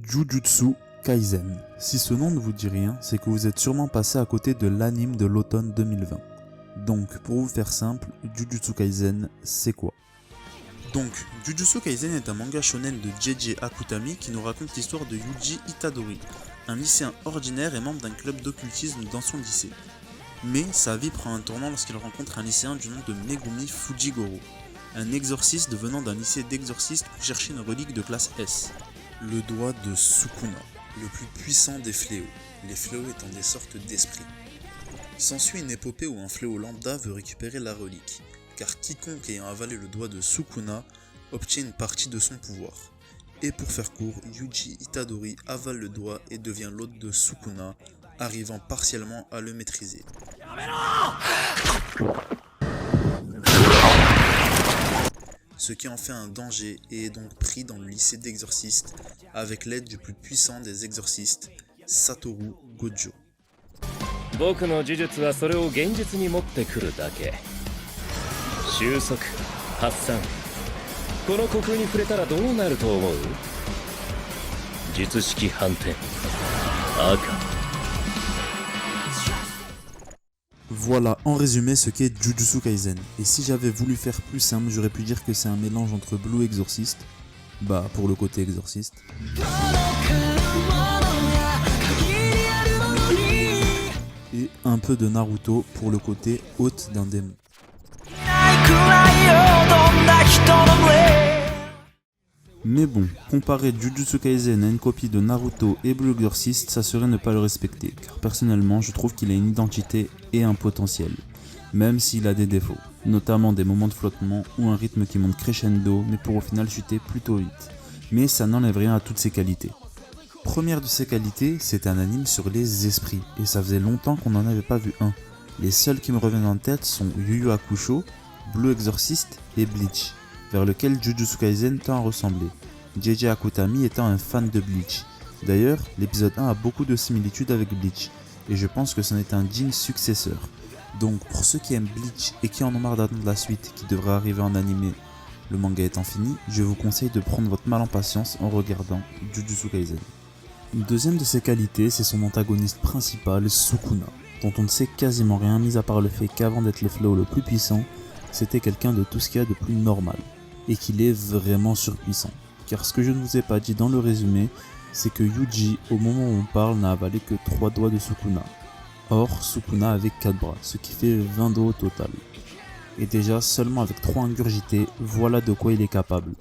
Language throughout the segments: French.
Jujutsu Kaisen. Si ce nom ne vous dit rien, c'est que vous êtes sûrement passé à côté de l'anime de l'automne 2020. Donc, pour vous faire simple, Jujutsu Kaisen, c'est quoi? Donc, Jujutsu Kaisen est un manga shonen de JJ Akutami qui nous raconte l'histoire de Yuji Itadori, un lycéen ordinaire et membre d'un club d'occultisme dans son lycée. Mais sa vie prend un tournant lorsqu'il rencontre un lycéen du nom de Megumi Fujigoro, un exorciste venant d'un lycée d'exorcistes pour chercher une relique de classe S, le doigt de Sukuna, le plus puissant des fléaux, les fléaux étant des sortes d'esprits. S'ensuit une épopée où un fléau lambda veut récupérer la relique, car quiconque ayant avalé le doigt de Sukuna obtient une partie de son pouvoir. Et pour faire court, Yuji Itadori avale le doigt et devient l'hôte de Sukuna, arrivant partiellement à le maîtriser. Ce qui en fait un danger et est donc pris dans le lycée d'exorcistes avec l'aide du plus puissant des exorcistes, Satoru Gojo. 僕の呪術はそれを現実に持ってくるだけ。収束、発散。この虚空に触れたらどうなると思う？術式反転。赤。Voilà en résumé ce qu'est Jujutsu Kaisen. Et si j'avais voulu faire plus simple, j'aurais pu dire que c'est un mélange entre Blue Exorcist, bah pour le côté exorciste, et un peu de Naruto pour le côté hôte d'un démon. Mais bon, comparer Jujutsu Kaisen à une copie de Naruto et Blue Exorcist, ça serait ne pas le respecter, car personnellement je trouve qu'il a une identité et un potentiel, même s'il a des défauts, notamment des moments de flottement ou un rythme qui monte crescendo mais pour au final chuter plutôt vite, mais ça n'enlève rien à toutes ses qualités. Première de ses qualités, c'est un anime sur les esprits, et ça faisait longtemps qu'on n'en avait pas vu un. Les seuls qui me reviennent en tête sont Yu Yu Hakusho, Blue Exorcist et Bleach, vers lequel Jujutsu Kaisen tend à ressembler, JJ Akutami étant un fan de Bleach. D'ailleurs, l'épisode 1 a beaucoup de similitudes avec Bleach, et je pense que c'en est un digne successeur. Donc pour ceux qui aiment Bleach et qui en ont marre d'attendre la suite qui devrait arriver en animé, le manga étant fini, je vous conseille de prendre votre mal en patience en regardant Jujutsu Kaisen. Une deuxième de ses qualités, c'est son antagoniste principal, Sukuna, dont on ne sait quasiment rien mis à part le fait qu'avant d'être le fléau le plus puissant, c'était quelqu'un de tout ce qu'il y a de plus normal, et qu'il est vraiment surpuissant. Car ce que je ne vous ai pas dit dans le résumé, c'est que Yuji, au moment où on parle, n'a avalé que 3 doigts de Sukuna. Or, Sukuna avait 4 bras, ce qui fait 20 doigts au total. Et déjà, seulement avec 3 ingurgités, voilà de quoi il est capable.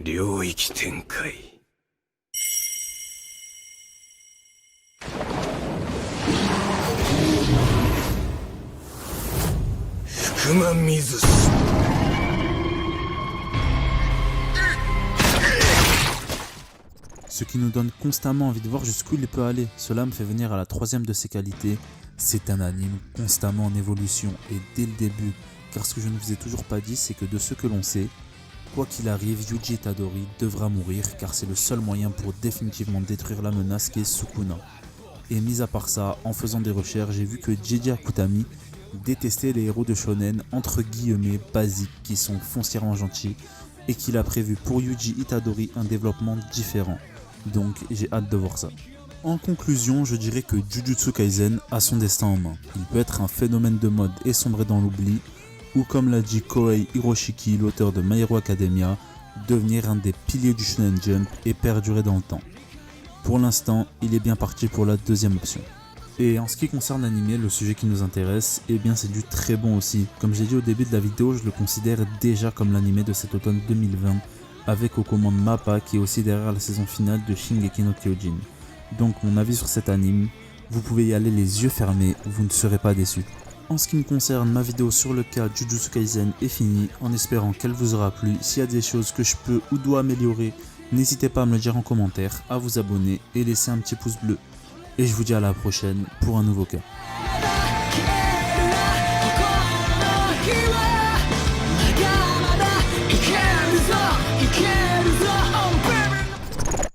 Ryōiki Tenkai. Ce qui nous donne constamment envie de voir jusqu'où il peut aller. Cela me fait venir à la troisième de ses qualités, c'est un anime constamment en évolution et dès le début, car ce que je ne vous ai toujours pas dit, c'est que de ce que l'on sait, quoi qu'il arrive, Yuji Itadori devra mourir car c'est le seul moyen pour définitivement détruire la menace qui est Sukuna. Et mis à part ça, en faisant des recherches, j'ai vu que JJ Akutami détestait les héros de shonen entre guillemets basiques qui sont foncièrement gentils et qu'il a prévu pour Yuji Itadori un développement différent. Donc j'ai hâte de voir ça. En conclusion, je dirais que Jujutsu Kaisen a son destin en main. Il peut être un phénomène de mode et sombrer dans l'oubli, ou comme l'a dit Kohei Hiroshiki, l'auteur de My Hero Academia, devenir un des piliers du Shonen Jump et perdurer dans le temps. Pour l'instant, il est bien parti pour la deuxième option. Et en ce qui concerne l'anime, le sujet qui nous intéresse, eh bien c'est du très bon aussi. Comme j'ai dit au début de la vidéo, je le considère déjà comme l'anime de cet automne 2020, avec aux commandes Mappa qui est aussi derrière la saison finale de Shingeki no Kyojin. Donc mon avis sur cet anime, vous pouvez y aller les yeux fermés, vous ne serez pas déçus. En ce qui me concerne, ma vidéo sur le cas Jujutsu Kaisen est finie, en espérant qu'elle vous aura plu. S'il y a des choses que je peux ou dois améliorer, n'hésitez pas à me le dire en commentaire, à vous abonner et laisser un petit pouce bleu. Et je vous dis à la prochaine pour un nouveau cas.